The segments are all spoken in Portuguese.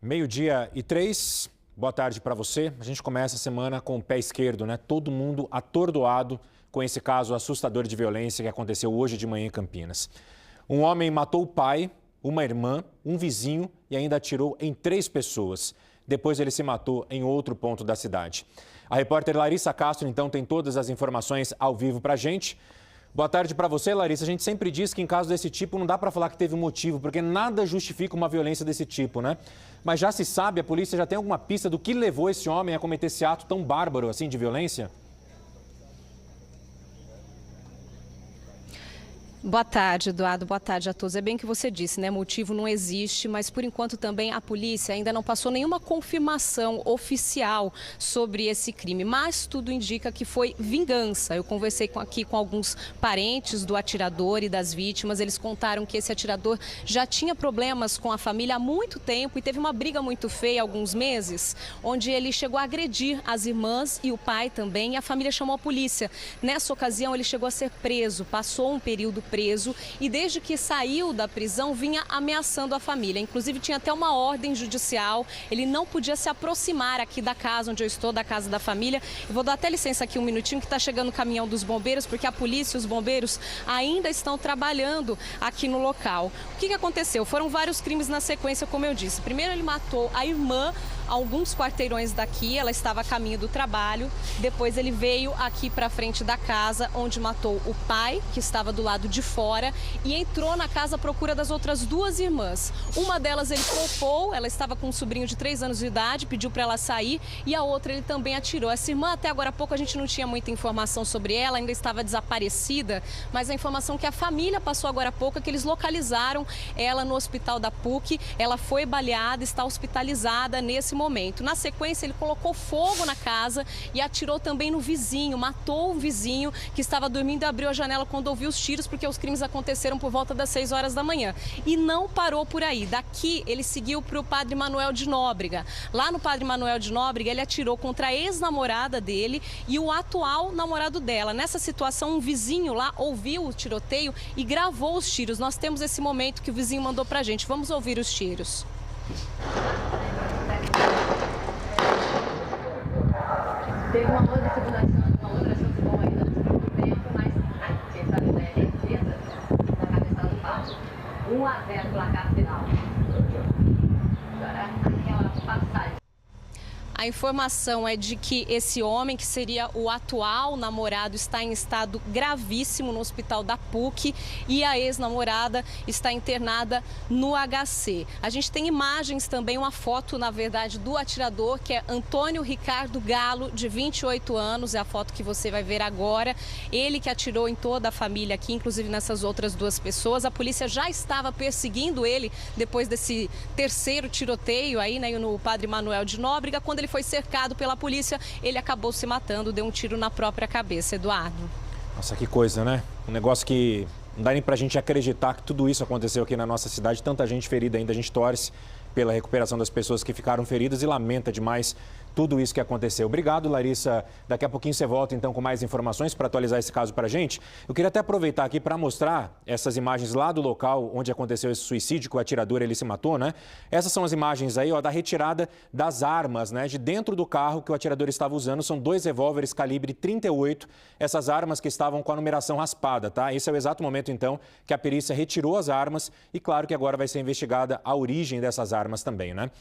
12h03, boa tarde para você. A gente começa a semana com o pé esquerdo, né? Todo mundo atordoado com esse caso assustador de violência que aconteceu hoje de manhã em Campinas. Um homem matou o pai, uma irmã, um vizinho e ainda atirou em 3 pessoas. Depois ele se matou em outro ponto da cidade. A repórter Larissa Castro, então, tem todas as informações ao vivo para a gente. Boa tarde para você, Larissa. A gente sempre diz que em caso desse tipo não dá para falar que teve um motivo, porque nada justifica uma violência desse tipo, né? Mas já se sabe, a polícia já tem alguma pista do que levou esse homem a cometer esse ato tão bárbaro assim de violência? Boa tarde, Eduardo. Boa tarde a todos. É bem o que você disse, né? Motivo não existe, mas por enquanto também a polícia ainda não passou nenhuma confirmação oficial sobre esse crime. Mas tudo indica que foi vingança. Eu conversei aqui com alguns parentes do atirador e das vítimas. Eles contaram que esse atirador já tinha problemas com a família há muito tempo e teve uma briga muito feia há alguns meses, onde ele chegou a agredir as irmãs e o pai também. E a família chamou a polícia. Nessa ocasião, ele chegou a ser preso, passou um período preso e desde que saiu da prisão vinha ameaçando a família. Inclusive tinha até uma ordem judicial, ele não podia se aproximar aqui da casa onde eu estou, da casa da família. Eu vou dar até licença aqui um minutinho que está chegando o caminhão dos bombeiros, porque a polícia e os bombeiros ainda estão trabalhando aqui no local. O que aconteceu? Foram vários crimes na sequência, como eu disse. Primeiro ele matou a irmã a alguns quarteirões daqui, ela estava a caminho do trabalho. Depois ele veio aqui para frente da casa, onde matou o pai, que estava do lado de fora, e entrou na casa à procura das outras 2 irmãs. Uma delas ele poupou, ela estava com um sobrinho de 3 anos de idade, pediu para ela sair, e a outra ele também atirou. Essa irmã, até agora há pouco, a gente não tinha muita informação sobre ela, ainda estava desaparecida, mas a informação que a família passou agora há pouco é que eles localizaram ela no hospital da PUC, ela foi baleada, está hospitalizada nesse momento. Na sequência, ele colocou fogo na casa e atirou também no vizinho, matou o vizinho que estava dormindo e abriu a janela quando ouviu os tiros, porque os crimes aconteceram por volta das 6 horas da manhã. E não parou por aí. Daqui, ele seguiu para o Padre Manuel de Nóbrega. Lá no Padre Manuel de Nóbrega, ele atirou contra a ex-namorada dele e o atual namorado dela. Nessa situação, um vizinho lá ouviu o tiroteio e gravou os tiros. Nós temos esse momento que o vizinho mandou pra gente. Vamos ouvir os tiros. Teve uma outra circulação aí durante muito tempo, mas quem sabe já é defesa da cabeça do passo. 1-0 placar final. Agora aquela passagem. A informação é de que esse homem, que seria o atual namorado, está em estado gravíssimo no hospital da PUC e a ex-namorada está internada no HC. A gente tem imagens também, uma foto, na verdade, do atirador, que é Antônio Ricardo Galo, de 28 anos, é a foto que você vai ver agora. Ele que atirou em toda a família aqui, inclusive nessas outras 2 pessoas. A polícia já estava perseguindo ele depois desse terceiro tiroteio aí, né, no Padre Manuel de Nóbrega. Quando ele foi cercado pela polícia, ele acabou se matando, deu um tiro na própria cabeça, Eduardo. Nossa, que coisa, né? Um negócio que não dá nem pra gente acreditar que tudo isso aconteceu aqui na nossa cidade. Tanta gente ferida ainda, a gente torce pela recuperação das pessoas que ficaram feridas e lamenta demais tudo isso que aconteceu. Obrigado, Larissa. Daqui a pouquinho você volta, então, com mais informações para atualizar esse caso para a gente. Eu queria até aproveitar aqui para mostrar essas imagens lá do local onde aconteceu esse suicídio, que o atirador ele se matou, né? Essas são as imagens aí, ó, da retirada das armas, né? De dentro do carro que o atirador estava usando. São 2 revólveres calibre 38, essas armas que estavam com a numeração raspada, tá? Esse é o exato momento, então, que a perícia retirou as armas e, claro, que agora vai ser investigada a origem dessas armas também, né?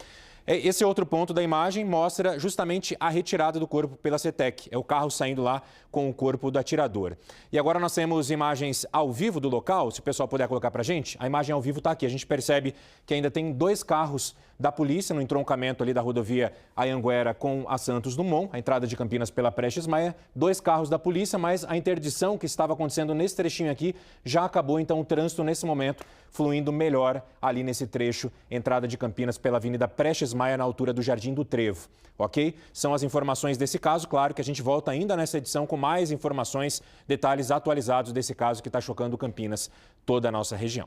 Esse outro ponto da imagem mostra justamente a retirada do corpo pela CETEC. É o carro saindo lá com o corpo do atirador. E agora nós temos imagens ao vivo do local, se o pessoal puder colocar para a gente. A imagem ao vivo está aqui. A gente percebe que ainda tem 2 carros da polícia no entroncamento ali da rodovia Anhanguera com a Santos Dumont, a entrada de Campinas pela Prestes Maia. 2 carros da polícia, mas a interdição que estava acontecendo nesse trechinho aqui já acabou. Então o trânsito nesse momento fluindo melhor ali nesse trecho, entrada de Campinas pela Avenida Prestes Maia, na altura do Jardim do Trevo, ok? São as informações desse caso. Claro que a gente volta ainda nessa edição com mais informações, detalhes atualizados desse caso que está chocando Campinas, toda a nossa região.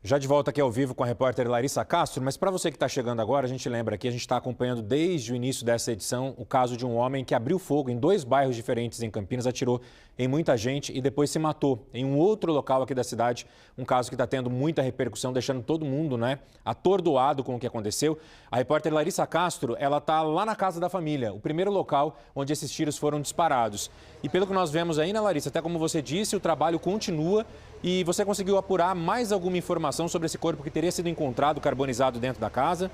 Já de volta aqui ao vivo com a repórter Larissa Castro, mas para você que está chegando agora, a gente lembra que a gente está acompanhando desde o início dessa edição o caso de um homem que abriu fogo em 2 bairros diferentes em Campinas, atirou em muita gente e depois se matou em um outro local aqui da cidade. Um caso que está tendo muita repercussão, deixando todo mundo, atordoado com o que aconteceu. A repórter Larissa Castro, ela está lá na casa da família, o primeiro local onde esses tiros foram disparados. E pelo que nós vemos aí, Larissa, até como você disse, o trabalho continua. E você conseguiu apurar mais alguma informação sobre esse corpo que teria sido encontrado carbonizado dentro da casa?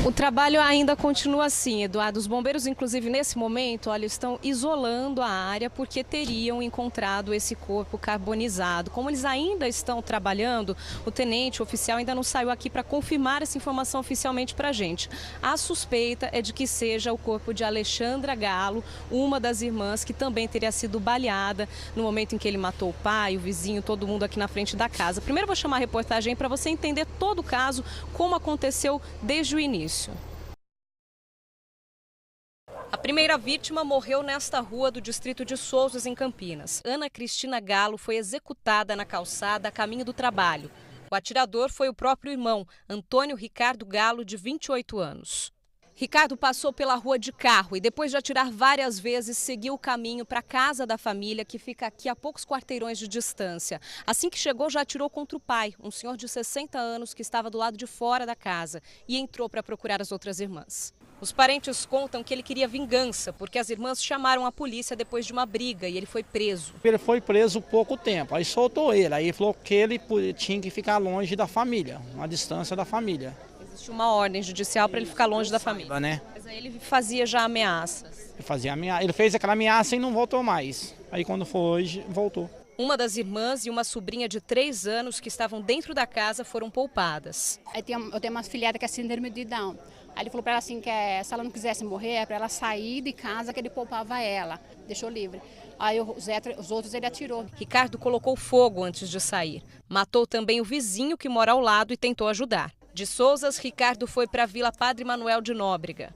O trabalho ainda continua assim, Eduardo. Os bombeiros, inclusive, nesse momento, estão isolando a área porque teriam encontrado esse corpo carbonizado. Como eles ainda estão trabalhando, o tenente oficial ainda não saiu aqui para confirmar essa informação oficialmente para a gente. A suspeita é de que seja o corpo de Alexandra Galo, uma das irmãs que também teria sido baleada no momento em que ele matou o pai, o vizinho, todo mundo aqui na frente da casa. Primeiro vou chamar a reportagem para você entender todo o caso, como aconteceu desde o início. A primeira vítima morreu nesta rua do distrito de Souzas, em Campinas. Ana Cristina Galo foi executada na calçada a caminho do trabalho. O atirador foi o próprio irmão, Antônio Ricardo Galo, de 28 anos. Ricardo passou pela rua de carro e depois de atirar várias vezes, seguiu o caminho para a casa da família, que fica aqui a poucos quarteirões de distância. Assim que chegou, já atirou contra o pai, um senhor de 60 anos que estava do lado de fora da casa, e entrou para procurar as outras irmãs. Os parentes contam que ele queria vingança, porque as irmãs chamaram a polícia depois de uma briga e ele foi preso. Ele foi preso pouco tempo, aí soltou ele, aí falou que ele tinha que ficar longe da família, uma distância da família. Existe uma ordem judicial para ele ficar longe da família. Né? Mas aí ele fazia já ameaças. Ele fez aquela ameaça e não voltou mais. Aí quando foi hoje, voltou. Uma das irmãs e uma sobrinha de 3 anos que estavam dentro da casa foram poupadas. Eu tenho uma filhada que é síndrome de Down. Aí ele falou para ela assim que se ela não quisesse morrer, é para ela sair de casa, que ele poupava ela, deixou livre. Aí os outros ele atirou. Ricardo colocou fogo antes de sair. Matou também o vizinho que mora ao lado e tentou ajudar. De Souzas, Ricardo foi para a Vila Padre Manuel de Nóbrega.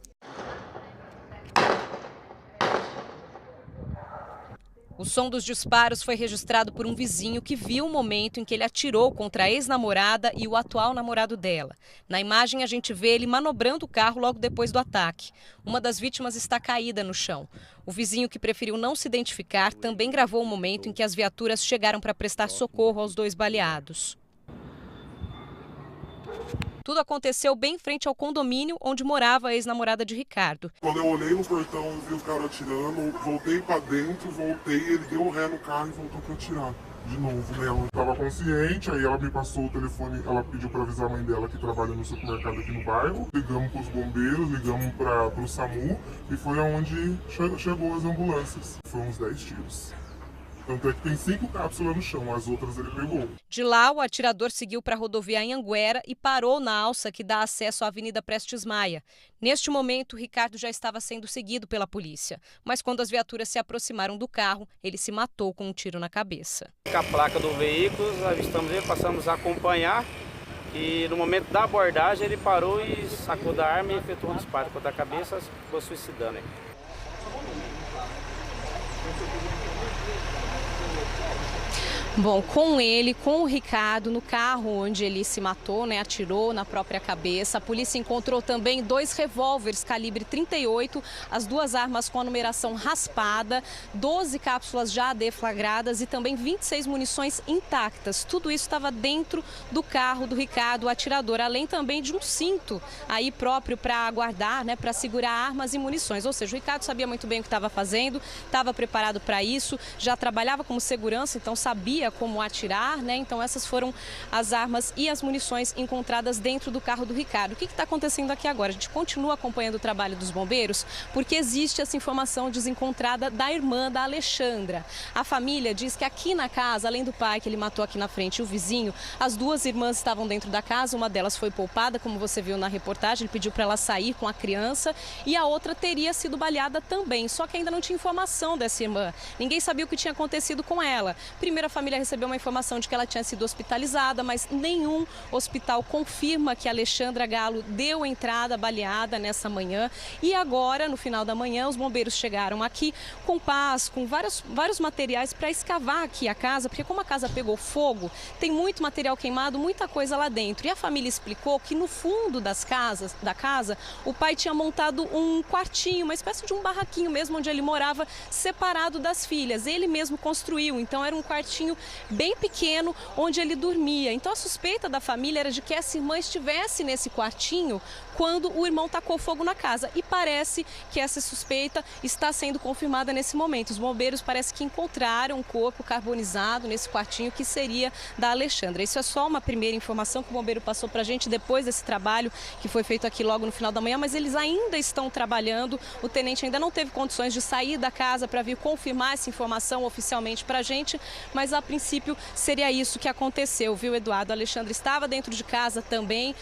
O som dos disparos foi registrado por um vizinho que viu o momento em que ele atirou contra a ex-namorada e o atual namorado dela. Na imagem, a gente vê ele manobrando o carro logo depois do ataque. Uma das vítimas está caída no chão. O vizinho, que preferiu não se identificar, também gravou o momento em que as viaturas chegaram para prestar socorro aos 2 baleados. Tudo aconteceu bem em frente ao condomínio onde morava a ex-namorada de Ricardo. Quando eu olhei no portão e vi os caras atirando, voltei pra dentro, ele deu ré no carro e voltou pra atirar de novo. Ela estava consciente, aí ela me passou o telefone, ela pediu para avisar a mãe dela que trabalha no supermercado aqui no bairro. Ligamos para os bombeiros, ligamos para o SAMU e foi aonde chegou as ambulâncias. Foram uns 10 tiros. Tanto é que tem 5 cápsulas no chão, as outras ele pegou. De lá, o atirador seguiu para a rodovia Anhanguera e parou na alça que dá acesso à Avenida Prestes Maia. Neste momento, Ricardo já estava sendo seguido pela polícia. Mas quando as viaturas se aproximaram do carro, ele se matou com um tiro na cabeça. Com a placa do veículo, avistamos ele, passamos a acompanhar. E no momento da abordagem, ele parou e sacou da arma e efetuou um disparo contra a cabeça, ficou suicidando. Bom, com o Ricardo, no carro onde ele se matou, atirou na própria cabeça. A polícia encontrou também 2 revólveres calibre 38, as 2 armas com a numeração raspada, 12 cápsulas já deflagradas e também 26 munições intactas. Tudo isso estava dentro do carro do Ricardo, o atirador, além também de um cinto aí próprio para guardar, para segurar armas e munições. Ou seja, o Ricardo sabia muito bem o que estava fazendo, estava preparado para isso, já trabalhava como segurança, então sabia como atirar, Então essas foram as armas e as munições encontradas dentro do carro do Ricardo. O que está acontecendo aqui agora? A gente continua acompanhando o trabalho dos bombeiros porque existe essa informação desencontrada da irmã da Alexandra. A família diz que aqui na casa, além do pai que ele matou aqui na frente e o vizinho, as 2 irmãs estavam dentro da casa, uma delas foi poupada, como você viu na reportagem, ele pediu para ela sair com a criança e a outra teria sido baleada também, só que ainda não tinha informação dessa irmã. Ninguém sabia o que tinha acontecido com ela. Primeiro a família família recebeu uma informação de que ela tinha sido hospitalizada, mas nenhum hospital confirma que a Alexandra Galo deu entrada baleada nessa manhã. E agora, no final da manhã, os bombeiros chegaram aqui com pás, com vários materiais para escavar aqui a casa, porque como a casa pegou fogo, tem muito material queimado, muita coisa lá dentro. E a família explicou que no fundo da casa, o pai tinha montado um quartinho, uma espécie de um barraquinho mesmo, onde ele morava, separado das filhas. Ele mesmo construiu, então era um quartinho bem pequeno onde ele dormia. Então a suspeita da família era de que essa irmã estivesse nesse quartinho quando o irmão tacou fogo na casa. E parece que essa suspeita está sendo confirmada nesse momento. Os bombeiros parece que encontraram um corpo carbonizado nesse quartinho que seria da Alexandra. Isso é só uma primeira informação que o bombeiro passou para a gente depois desse trabalho que foi feito aqui logo no final da manhã, mas eles ainda estão trabalhando. O tenente ainda não teve condições de sair da casa para vir confirmar essa informação oficialmente para a gente, mas a princípio seria isso que aconteceu, viu, Eduardo? A Alexandra estava dentro de casa também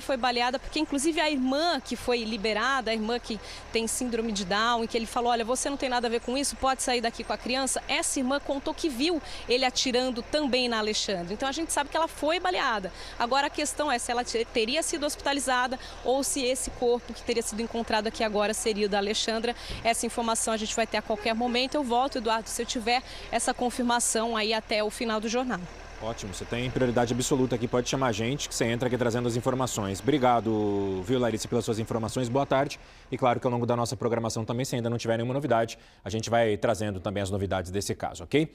foi baleada, porque inclusive a irmã que foi liberada, a irmã que tem síndrome de Down, e que ele falou, olha, você não tem nada a ver com isso, pode sair daqui com a criança, essa irmã contou que viu ele atirando também na Alexandra. Então a gente sabe que ela foi baleada. Agora a questão é se ela teria sido hospitalizada ou se esse corpo que teria sido encontrado aqui agora seria o da Alexandra. Essa informação a gente vai ter a qualquer momento. Eu volto, Eduardo, se eu tiver essa confirmação aí até o final do jornal. Ótimo, você tem prioridade absoluta aqui, pode chamar a gente que você entra aqui trazendo as informações. Obrigado, viu, Larissa, pelas suas informações, boa tarde. E claro que ao longo da nossa programação também, se ainda não tiver nenhuma novidade, a gente vai trazendo também as novidades desse caso, ok?